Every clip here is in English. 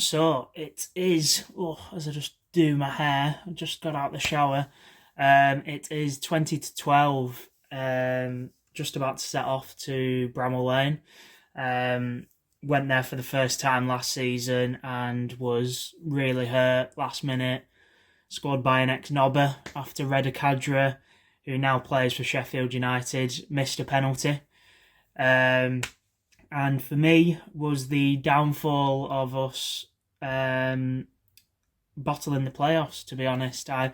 So it is, as I just do my hair, I just got out the shower. It is 20 to 12, just about to set off to Bramall Lane. Went there for the first time last season and was really hurt last minute. Scored by an ex-nobber after Reda Kadra, who now plays for Sheffield United, missed a penalty. And for me was the downfall of us bottling the playoffs, to be honest. I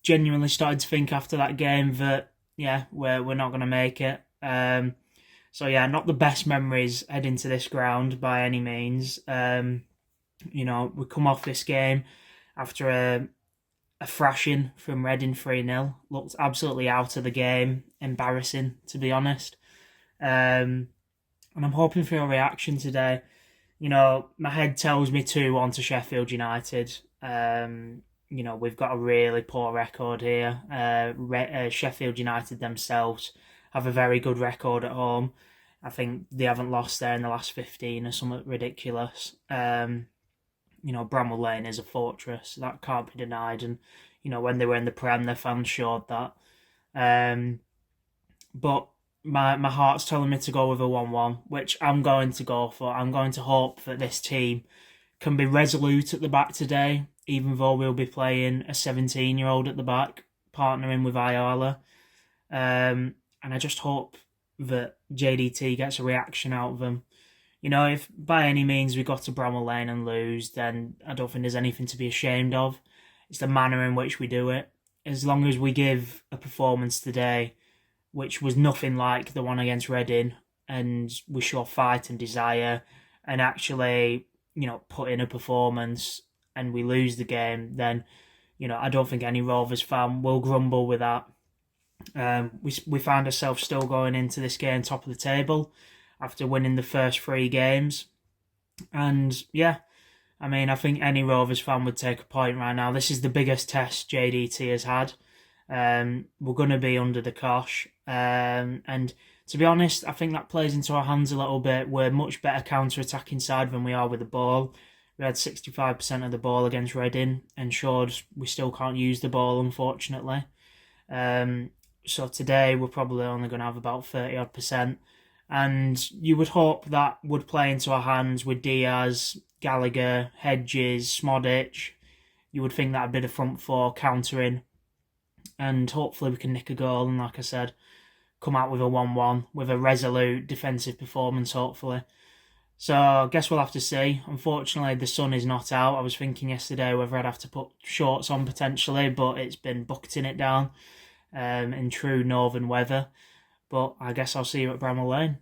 genuinely started to think after that game that, we're not going to make it. Not the best memories heading to this ground by any means. We come off this game after a thrashing from Reading 3-0. Looked absolutely out of the game. Embarrassing, to be honest. And I'm hoping for a reaction today. My head tells me 2-1 to Sheffield United. We've got a really poor record here. Sheffield United themselves have a very good record at home. I think they haven't lost there in the last 15 or something ridiculous. Bramall Lane is a fortress. That can't be denied. And, when they were in the Prem, their fans showed that. But my heart's telling me to go with a 1-1, which I'm going to go for. I'm going to hope that this team can be resolute at the back today, even though we'll be playing a 17-year-old at the back, partnering with Ayala. And I just hope that JDT gets a reaction out of them. If by any means we got to Bramall Lane and lose, then I don't think there's anything to be ashamed of. It's the manner in which we do it. As long as we give a performance today which was nothing like the one against Reading, and we show fight and desire and actually, put in a performance and we lose the game, then, I don't think any Rovers fan will grumble with that. We find ourselves still going into this game top of the table after winning the first 3 games. And, I think any Rovers fan would take a point right now. This is the biggest test JDT has had. We're going to be under the cosh. And to be honest, I think that plays into our hands a little bit. We're much better counter-attacking side than we are with the ball. We had 65% of the ball against Reading and showed we still can't use the ball, unfortunately. So today we're probably only going to have about 30-odd%. And you would hope that would play into our hands with Diaz, Gallagher, Hedges, Smodic. You would think that would be the front four countering. And hopefully we can nick a goal and, like I said, come out with a 1-1 with a resolute defensive performance, hopefully. So I guess we'll have to see. Unfortunately, the sun is not out. I was thinking yesterday whether I'd have to put shorts on potentially, but it's been bucketing it down in true northern weather. But I guess I'll see you at Bramall Lane.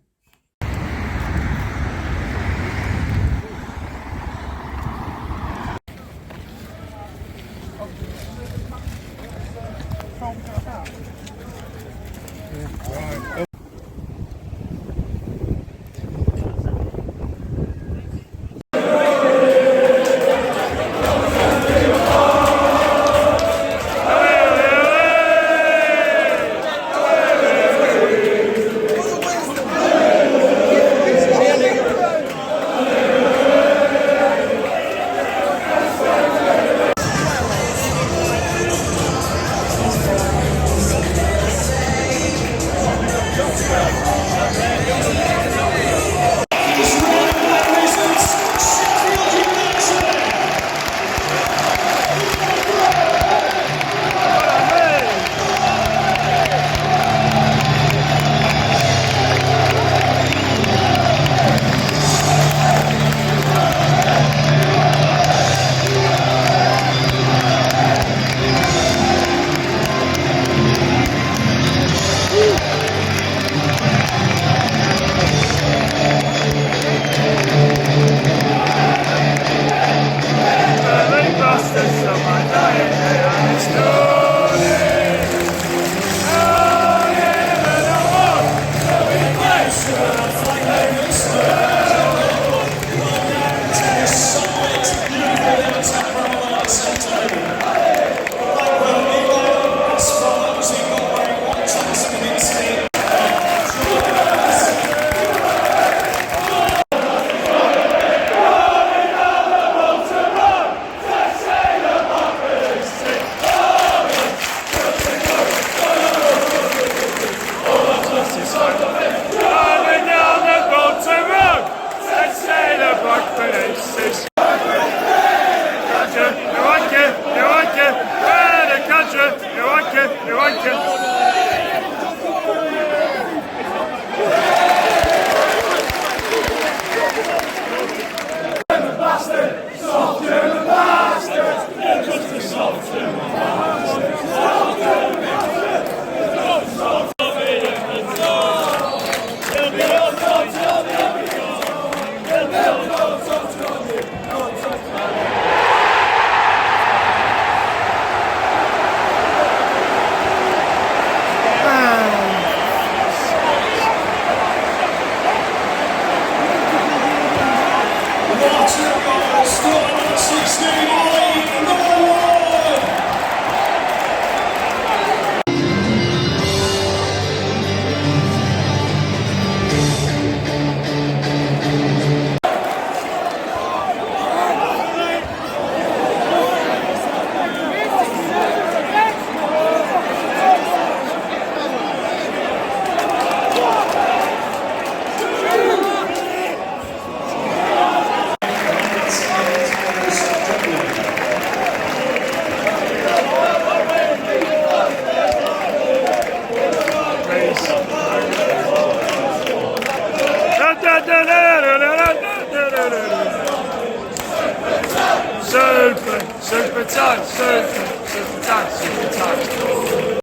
Super time.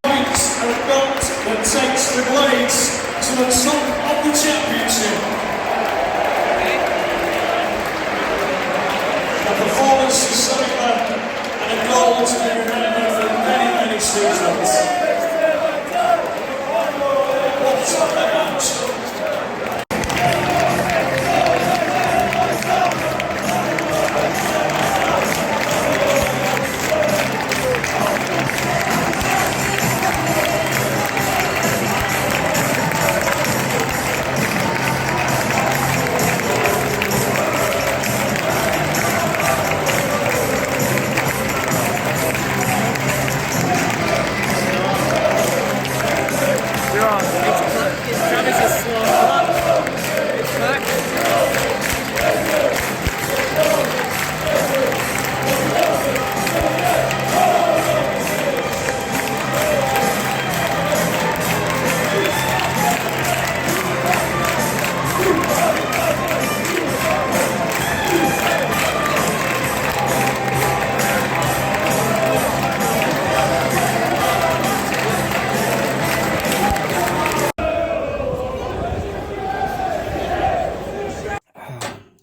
Points and a belt that takes the Blades to the top of the championship. A performance is similar and a goal to be remembered for many, many seasons. What a match!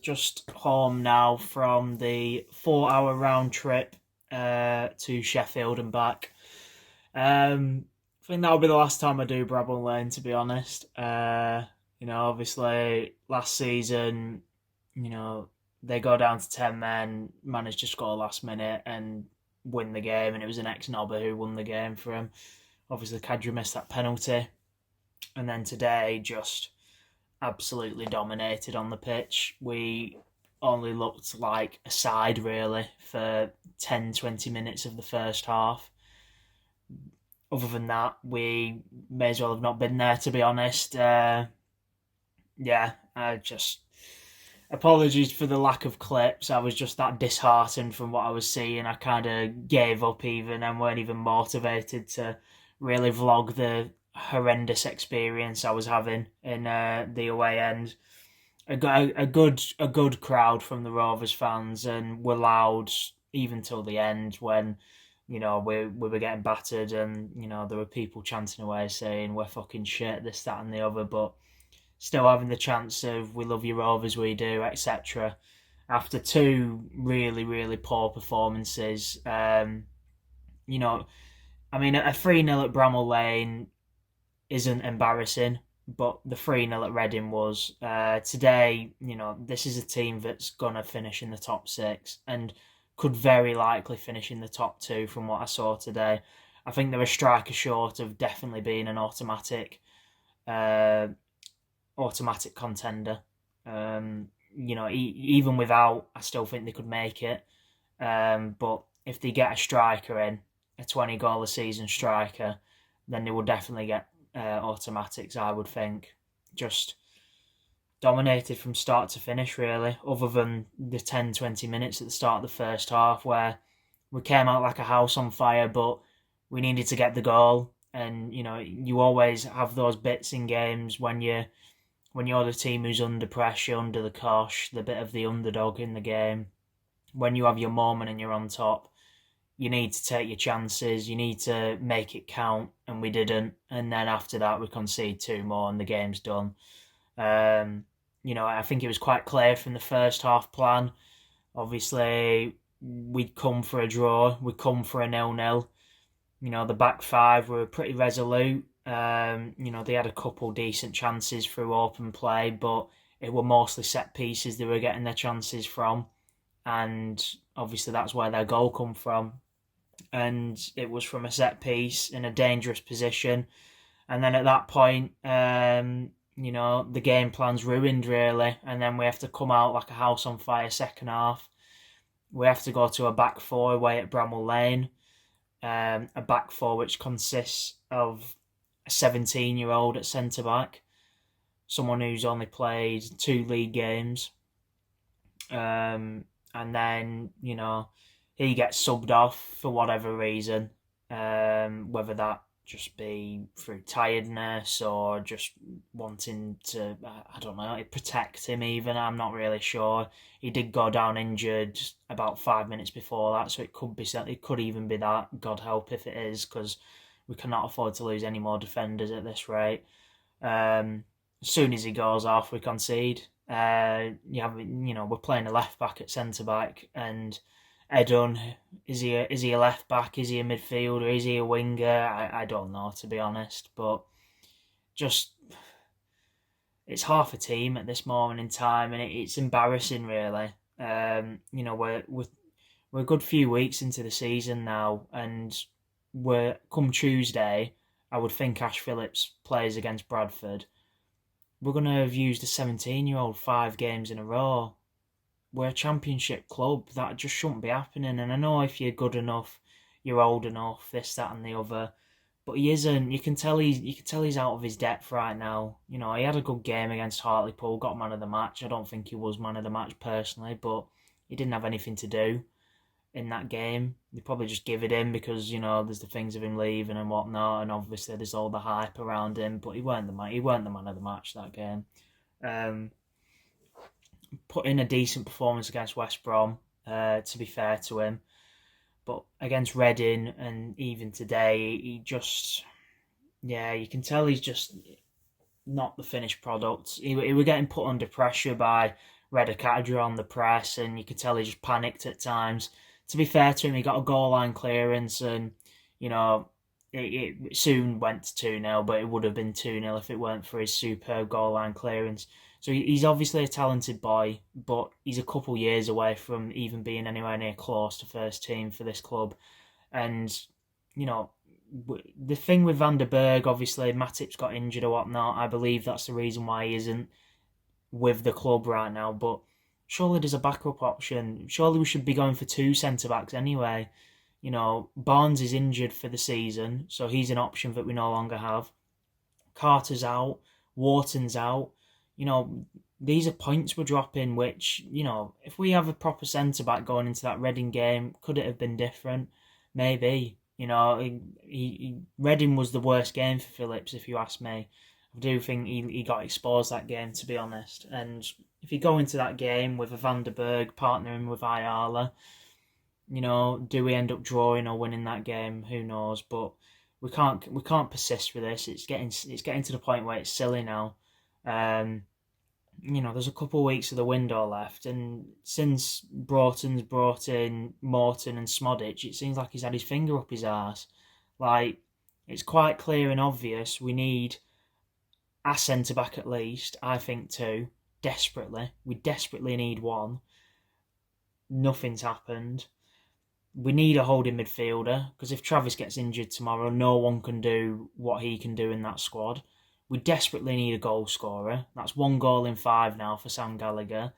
Just home now from the 4-hour round trip to Sheffield and back. I think that'll be the last time I do Bramall Lane, to be honest. Obviously last season, they go down to 10 men, managed to score last minute and win the game, and it was an ex-nobber who won the game for him. Obviously Kadri missed that penalty, and then today just absolutely dominated on the pitch. We only looked like a side really for 10-20 minutes of the first half. Other than that, we may as well have not been there, to be honest. Apologies for the lack of clips. I was just that disheartened from what I was seeing. I kind of gave up even and weren't even motivated to really vlog the horrendous experience I was having in the away end. A good crowd from the Rovers fans, and were loud even till the end when we were getting battered, and there were people chanting away saying we're fucking shit, this, that and the other, but still having the chance of we love you Rovers, we do, etc. After two really, really poor performances, a 3-0 at Bramall Lane isn't embarrassing, but the 3-0 at Reading was. Today, this is a team that's going to finish in the top 6 and could very likely finish in the top 2 from what I saw today. I think they're a striker short of definitely being an automatic contender. Even without, I still think they could make it. But if they get a striker in, a 20-goal a season striker, then they will definitely get automatics, I would think. Just dominated from start to finish, really, other than the 10-20 minutes at the start of the first half where we came out like a house on fire, but we needed to get the goal. And you always have those bits in games when you're the team who's under pressure, under the cosh, the bit of the underdog in the game. When you have your moment and you're on top, you need to take your chances, you need to make it count, and we didn't. And then after that, we concede 2 more and the game's done. I think it was quite clear from the first half plan. Obviously, we'd come for a draw, we'd come for a 0-0. The back 5 were pretty resolute. They had a couple decent chances through open play, but it were mostly set pieces they were getting their chances from. and obviously that's where their goal come from. And it was from a set piece in a dangerous position. And then at that point, the game plan's ruined really, and then we have to come out like a house on fire second half. We have to go to a back four away at Bramall Lane, a back four which consists of a 17-year-old at centre back, someone who's only played 2 league games, and then he gets subbed off for whatever reason, whether that just be through tiredness or just wanting to, I don't know, protect him even. I'm not really sure. He did go down injured about 5 minutes before that, so it could even be that. God help if it is, because we cannot afford to lose any more defenders at this rate. As soon as he goes off, we concede. We're playing a left back at centre back, and Edun, is he a left back? Is he a midfielder? Is he a winger? I don't know, to be honest. But just, it's half a team at this moment in time, and it's embarrassing, really. We're a good few weeks into the season now, and come Tuesday, I would think Ash Phillips plays against Bradford. We're going to have used a 17-year-old 5 games in a row. We're a championship club. That just shouldn't be happening. And I know if you're good enough, you're old enough, this, that, and the other. But he isn't. You can tell he's out of his depth right now. He had a good game against Hartlepool, got man of the match. I don't think he was man of the match personally, but he didn't have anything to do in that game. They probably just give it him because there's the things of him leaving and whatnot, and obviously there's all the hype around him. But he weren't the man of the match that game. Put in a decent performance against West Brom, to be fair to him. But against Reading and even today, you can tell he's just not the finished product. He were getting put under pressure by Redekadra on the press, and you could tell he just panicked at times. To be fair to him, he got a goal line clearance, and it soon went to 2-0, but it would have been 2-0 if it weren't for his superb goal line clearance. So he's obviously a talented boy, but he's a couple years away from even being anywhere near close to first team for this club. And, the thing with Van der Berg, obviously, Matip's got injured or whatnot. I believe that's the reason why he isn't with the club right now. But surely there's a backup option. Surely we should be going for 2 centre-backs anyway. Barnes is injured for the season, so he's an option that we no longer have. Carter's out. Wharton's out. These are points we're dropping, which, if we have a proper centre-back going into that Reading game, could it have been different? Maybe. Reading was the worst game for Phillips, if you ask me. I do think he got exposed that game, to be honest. And if you go into that game with a Van der Berg partnering with Ayala, do we end up drawing or winning that game? Who knows? But we can't persist with this. It's getting to the point where it's silly now. There's a couple of weeks of the window left, and since Broughton's brought in Morton and Smodic, it seems like he's had his finger up his arse. Like, it's quite clear and obvious we need a centre-back at least, I think 2, desperately. We desperately need 1. Nothing's happened. We need a holding midfielder, because if Travis gets injured tomorrow, no one can do what he can do in that squad. We desperately need a goal scorer. That's 1 goal in 5 now for Sam Gallagher.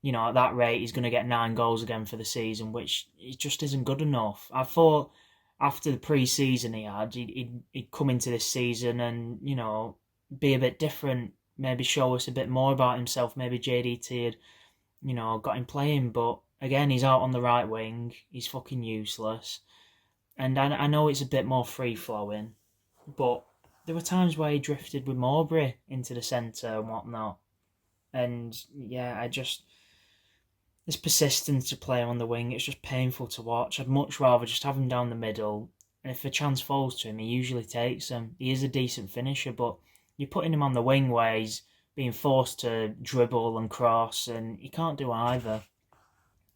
At that rate, he's going to get 9 goals again for the season, which it just isn't good enough. I thought after the pre-season he'd come into this season and, be a bit different, maybe show us a bit more about himself. Maybe JDT had, got him playing, but again, he's out on the right wing. He's fucking useless. And I know it's a bit more free-flowing, but there were times where he drifted with Mowbray into the centre and whatnot. And, this persistence to play him on the wing, it's just painful to watch. I'd much rather just have him down the middle. And if a chance falls to him, he usually takes them. He is a decent finisher, but you're putting him on the wing where he's being forced to dribble and cross, and he can't do either.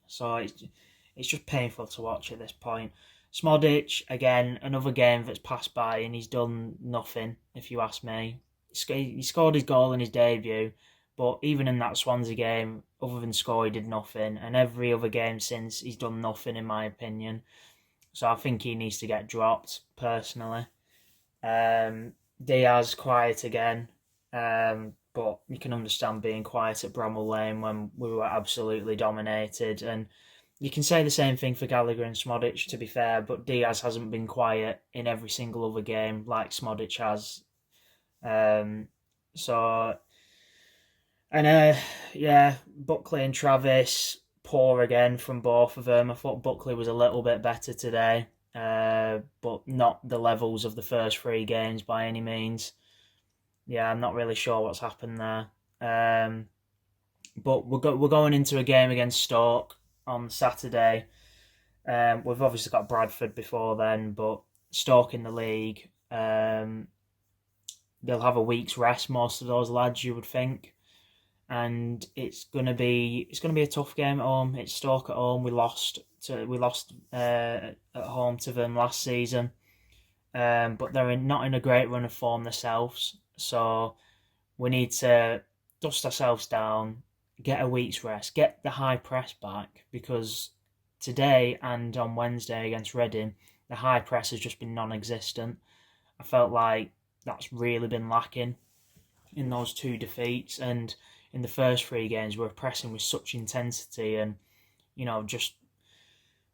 So it's just painful to watch at this point. Smodic, again, another game that's passed by and he's done nothing, if you ask me. He scored his goal in his debut, but even in that Swansea game, other than score, he did nothing. And every other game since, he's done nothing, in my opinion. So I think he needs to get dropped, personally. Diaz, quiet again. But you can understand being quiet at Bramall Lane when we were absolutely dominated. And you can say the same thing for Gallagher and Smodic, to be fair, but Diaz hasn't been quiet in every single other game like Smodic has. So, and yeah, Buckley and Travis, poor again from both of them. I thought Buckley was a little bit better today, but not the levels of the first 3 games by any means. Yeah, I'm not really sure what's happened there. But we're going into a game against Stoke on Saturday. We've obviously got Bradford before then, but Stoke in the league. They'll have a week's rest, most of those lads, you would think, and it's gonna be a tough game at home. It's Stoke at home. We lost at home to them last season, but they're not in a great run of form themselves. So we need to dust ourselves down, get a week's rest, get the high press back, because today and on Wednesday against Reading, the high press has just been non-existent. I felt like that's really been lacking in those 2 defeats, and in the first 3 games we were pressing with such intensity and, just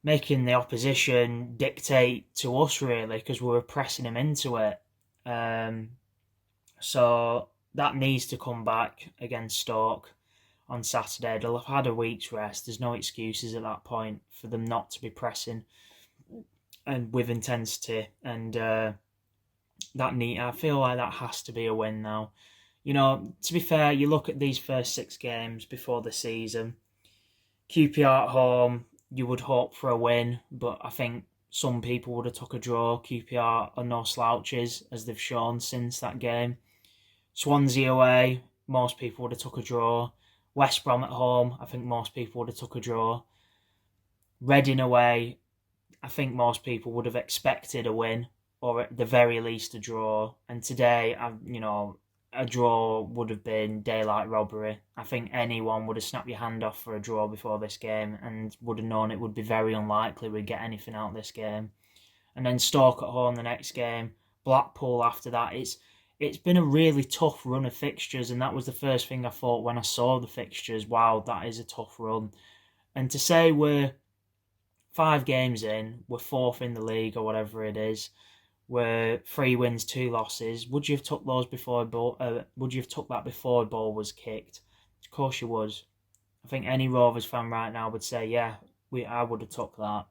making the opposition dictate to us, really, because we were pressing them into it. So that needs to come back against Stoke on Saturday. They'll have had a week's rest. There's no excuses at that point for them not to be pressing and with intensity. And I feel like that has to be a win now. To be fair, you look at these first 6 games before the season. QPR at home, you would hope for a win, but I think some people would have took a draw. QPR are no slouches, as they've shown since that game. Swansea away, most people would have took a draw. West Brom at home, I think most people would have took a draw. Reading away, I think most people would have expected a win, or at the very least a draw. And today, a draw would have been daylight robbery. I think anyone would have snapped your hand off for a draw before this game and would have known it would be very unlikely we'd get anything out of this game. And then Stoke at home the next game, Blackpool after that. It's been a really tough run of fixtures, and that was the first thing I thought when I saw the fixtures. Wow, that is a tough run. And to say we're 5 games in, we're 4th in the league or whatever it is, we're 3 wins, 2 losses. Would you have took those before would you have took that before a ball was kicked? Of course you would. I think any Rovers fan right now would say, yeah, I would have took that.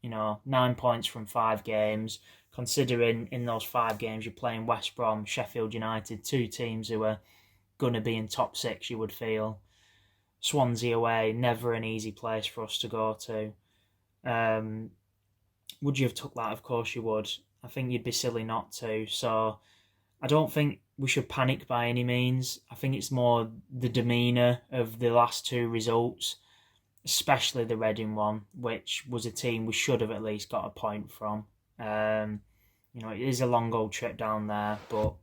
9 points from 5 games. Considering in those 5 games you're playing West Brom, Sheffield United, 2 teams who are going to be in top 6, you would feel. Swansea away, never an easy place for us to go to. Would you have took that? Of course you would. I think you'd be silly not to. So I don't think we should panic by any means. I think it's more the demeanour of the last 2 results, especially the Reading one, which was a team we should have at least got a point from. It is a long old trip down there, but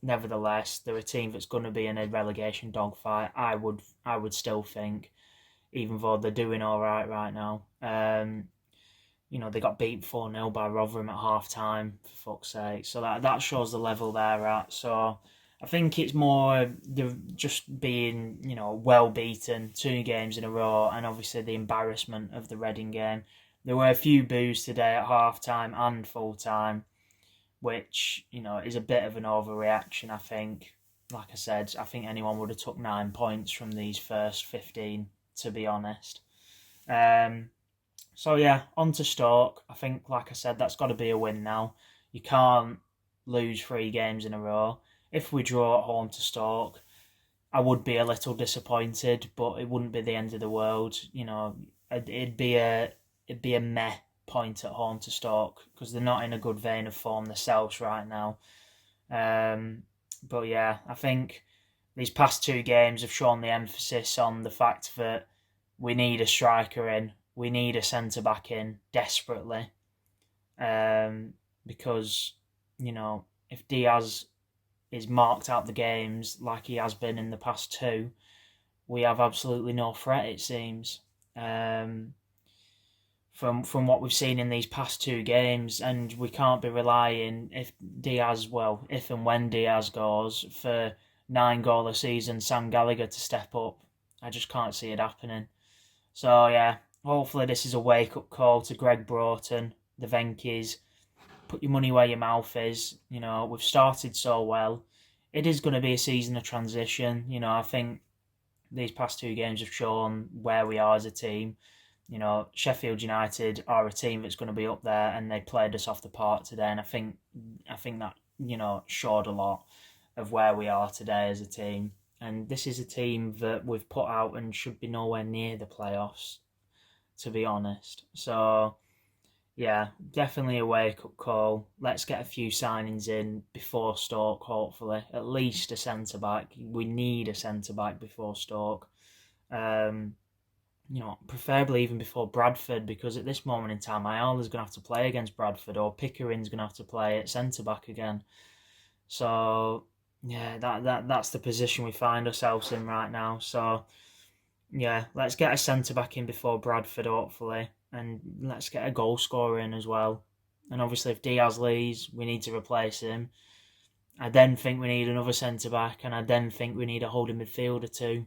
nevertheless, they're a team that's going to be in a relegation dogfight. I would still think, even though they're doing all right now. They got beat 4-0 by Rotherham at half time, for fuck's sake. So that shows the level they're at. So I think it's more just being, well beaten 2 games in a row, and obviously the embarrassment of the Reading game. There were a few boos today at half time and full time, which, is a bit of an overreaction, I think. Like I said, I think anyone would have took 9 points from these first 15, to be honest. So yeah, on to Stoke. I think, like I said, that's got to be a win now. You can't lose 3 games in a row. If we draw at home to Stoke, I would be a little disappointed, but it wouldn't be the end of the world. It'd be a meh point at home to Stoke, because they're not in a good vein of form themselves right now. But yeah, I think these past 2 games have shown the emphasis on the fact that we need a striker in. We need a centre-back in desperately, because, if Diaz is marked out the games like he has been in the past 2, we have absolutely no threat, it seems. From what we've seen in these past 2 games, and we can't be relying if and when Diaz goes, for 9 goal a season Sam Gallagher to step up. I just can't see it happening. So yeah, hopefully this is a wake up call to Greg Broughton, the Venkies. Put your money where your mouth is. We've started so well. It is going to be a season of transition. I think these past 2 games have shown where we are as a team. Sheffield United are a team that's going to be up there, and they played us off the park today. And I think that showed a lot of where we are today as a team. And this is a team that we've put out and should be nowhere near the playoffs, to be honest. So yeah, definitely a wake-up call. Let's get a few signings in before Stoke, hopefully. At least a centre-back. We need a centre-back before Stoke. Preferably even before Bradford, because at this moment in time, Ayala's going to have to play against Bradford, or Pickering's going to have to play at centre-back again. So, yeah, that's the position we find ourselves in right now. So, yeah, let's get a centre-back in before Bradford, hopefully. And let's get a goal scorer in as well. And obviously, if Diaz leaves, we need to replace him. I then think we need another centre-back, and I then think we need a holding midfielder too.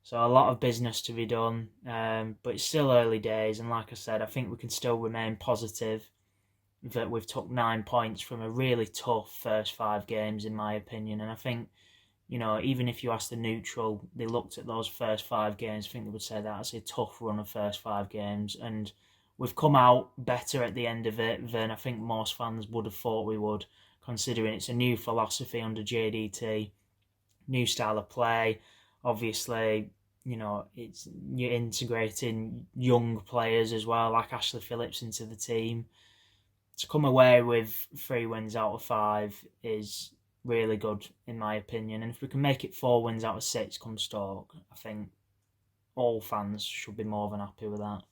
So a lot of business to be done, but it's still early days. And like I said, I think we can still remain positive that we've took 9 points from a really tough first 5 games, in my opinion. And I think, even if you ask the neutral, they looked at those first 5 games, I think they would say that's a tough run of first 5 games. And we've come out better at the end of it than I think most fans would have thought we would, considering it's a new philosophy under JDT, new style of play. Obviously, you're integrating young players as well, like Ashley Phillips, into the team. To come away with 3 wins out of 5 is really good, in my opinion. And if we can make it 4 wins out of 6 come Stoke, I think all fans should be more than happy with that.